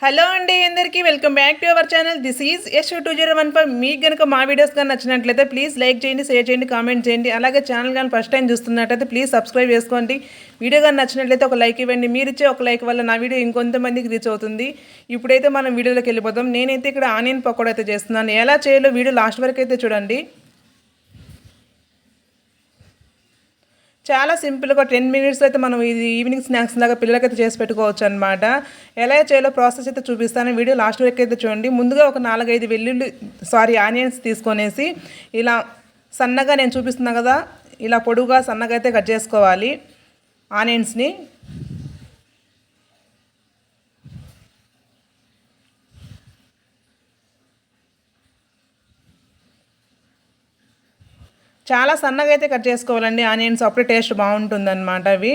Hello అండి, అందరికీ welcome back to our channel. This is యశ్2015. మీకు కనుక మా వీడియోస్ కానీ నచ్చినట్లయితే ప్లీజ్ లైక్ చేయండి, షేర్ చేయండి, కామెంట్ చేయండి. అలాగే ఛానల్ కానీ ఫస్ట్ టైం చూస్తున్నట్లయితే ప్లీజ్ సబ్స్క్రైబ్ చేసుకోండి. వీడియో కానీ నచ్చినట్లయితే ఒక లైక్ ఇవ్వండి. మీరు ఇచ్చే ఒక లైక్ వల్ల నా వీడియో ఇంకొంతమందికి రీచ్ అవుతుంది. ఇప్పుడైతే మనం వీడియోలోకి వెళ్ళిపోతాం. నేనైతే ఇక్కడ ఆనియన్ పకోడా అయితే చేస్తున్నాను. ఎలా చేయాలో వీడియో లాస్ట్ వరకు అయితే చూడండి. చాలా సింపుల్గా 10 మినిట్స్ అయితే మనం ఇది ఈవినింగ్ స్నాక్స్ లాగా పిల్లలకైతే చేసి పెట్టుకోవచ్చు అనమాట. ఎలా చేయాలో ప్రాసెస్ అయితే చూపిస్తాను. వీడియో లాస్ట్ వరకు అయితే చూడండి. ముందుగా ఒక 4-5 ఆనియన్స్ తీసుకొనేసి ఇలా సన్నగా నేను చూపిస్తున్నా కదా, ఇలా పొడుగా సన్నగా అయితే కట్ చేసుకోవాలి ఆనియన్స్ని. చాలా సన్నగా అయితే కట్ చేసుకోవాలండి ఆనియన్స్, అప్పుడే టేస్ట్ బాగుంటుందన్నమాట. అవి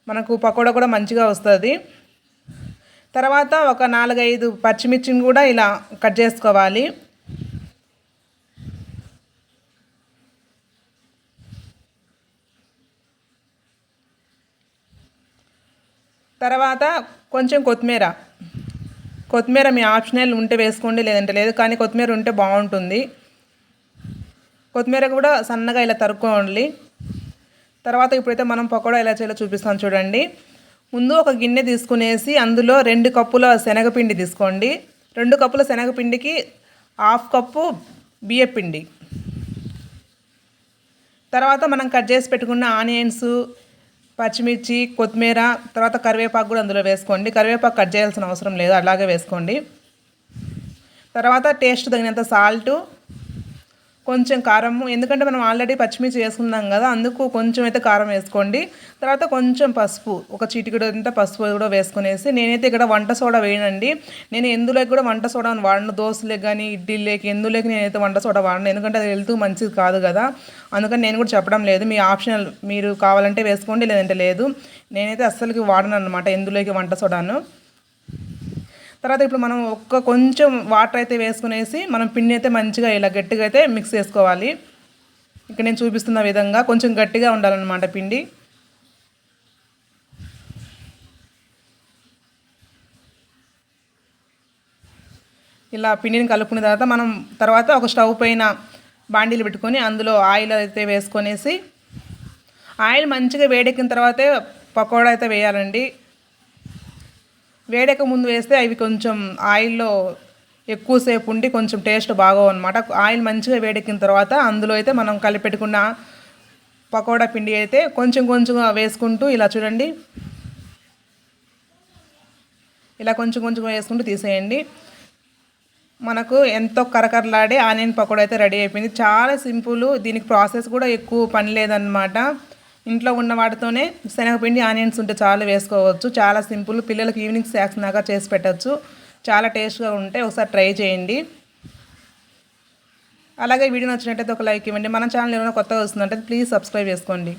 మనకు పకోడా కూడా మంచిగా వస్తుంది. తర్వాత ఒక 4-5 పచ్చిమిర్చిని కూడా ఇలా కట్ చేసుకోవాలి. తర్వాత కొంచెం కొత్తిమీర మీ ఆప్షనల్ ఉంటే వేసుకోండి, లేదంటే లేదు, కానీ కొత్తిమీర ఉంటే బాగుంటుంది. కొత్తిమీర కూడా సన్నగా ఇలా తరుక్కోండి. తర్వాత ఇప్పుడైతే మనం పకోడా ఎలా చేయాలో చూపిస్తాను చూడండి. ముందు ఒక గిన్నె తీసుకునేసి అందులో 2 కప్పుల శనగపిండి తీసుకోండి. 2 కప్పుల శనగపిండికి 1/2 కప్పు బియ్యపిండి. తర్వాత మనం కట్ చేసి పెట్టుకున్న ఆనియన్స్, పచ్చిమిర్చి, కొత్తిమీర, తర్వాత కరివేపాకు కూడా అందులో వేసుకోండి. కరివేపాకు కట్ చేయాల్సిన అవసరం లేదు, అలాగే వేసుకోండి. తర్వాత టేస్ట్ తగినంత సాల్టు, కొంచెం కారము, ఎందుకంటే మనం ఆల్రెడీ పచ్చిమిర్చి వేసుకున్నాం కదా, అందుకు కొంచెం అయితే కారం వేసుకోండి. తర్వాత కొంచెం పసుపు, ఒక చిటికెడు అంత పసుపు కూడా వేసుకునేసి, నేనైతే ఇక్కడ వంట సోడా వేయనండి. నేను ఎందులోకి కూడా వంట సోడాను వాడను. దోశలేకి కానీ ఇడ్లీలేకి ఎందులోకి నేనైతే వంట సోడా వాడను, ఎందుకంటే అది హెల్త్ మంచిది కాదు కదా. అందుకని నేను కూడా చెప్పడం లేదు. మీ ఆప్షనల్, మీరు కావాలంటే వేసుకోండి, లేదంటే లేదు. నేనైతే అస్సలకి వాడను అనమాట ఎందులోకి వంట సోడాను. తర్వాత ఇప్పుడు మనం కొంచెం వాటర్ అయితే వేసుకునేసి మనం పిండి అయితే మంచిగా ఇలా గట్టిగా అయితే మిక్స్ చేసుకోవాలి. ఇక్కడ నేను చూపిస్తున్న విధంగా కొంచెం గట్టిగా ఉండాలన్నమాట పిండి. ఇలా పిండిని కలుపుకున్న తర్వాత మనం ఒక స్టవ్ పైన బాండీలు పెట్టుకొని అందులో ఆయిల్ అయితే వేసుకొనేసి, ఆయిల్ మంచిగా వేడెక్కిన తర్వాతే పకోడా అయితే వేయాలండి. వేడెక్క ముందు వేస్తే అవి కొంచెం ఆయిల్లో ఎక్కువసేపు ఉండి కొంచెం టేస్ట్ బాగోవు అనమాట. ఆయిల్ మంచిగా వేడెక్కిన తర్వాత అందులో అయితే మనం కలిపెట్టుకున్న పకోడా పిండి అయితే కొంచెం కొంచెంగా వేసుకుంటూ ఇలా చూడండి, ఇలా కొంచెం కొంచెం వేసుకుంటూ తీసేయండి. మనకు ఎంతో కరకరలాడే ఆనియన్ పకోడా అయితే రెడీ అయిపోయింది. చాలా సింపుల్, దీనికి ప్రాసెస్ కూడా ఎక్కువ పని లేదన్నమాట. ఇంట్లో ఉన్న వాటితోనే శనగపిండి, ఆనియన్స్ ఉంటే చాలా వేసుకోవచ్చు. చాలా సింపుల్, పిల్లలకి ఈవినింగ్ స్నాక్స్ లాగా చేసి పెట్టచ్చు. చాలా టేస్ట్గా ఉంటాయి, ఒకసారి ట్రై చేయండి. అలాగే వీడియో నచ్చినట్టయితే ఒక లైక్ ఇవ్వండి. మన ఛానల్ ఏమైనా కొత్తగా వస్తుందంటే ప్లీజ్ సబ్స్క్రైబ్ చేసుకోండి.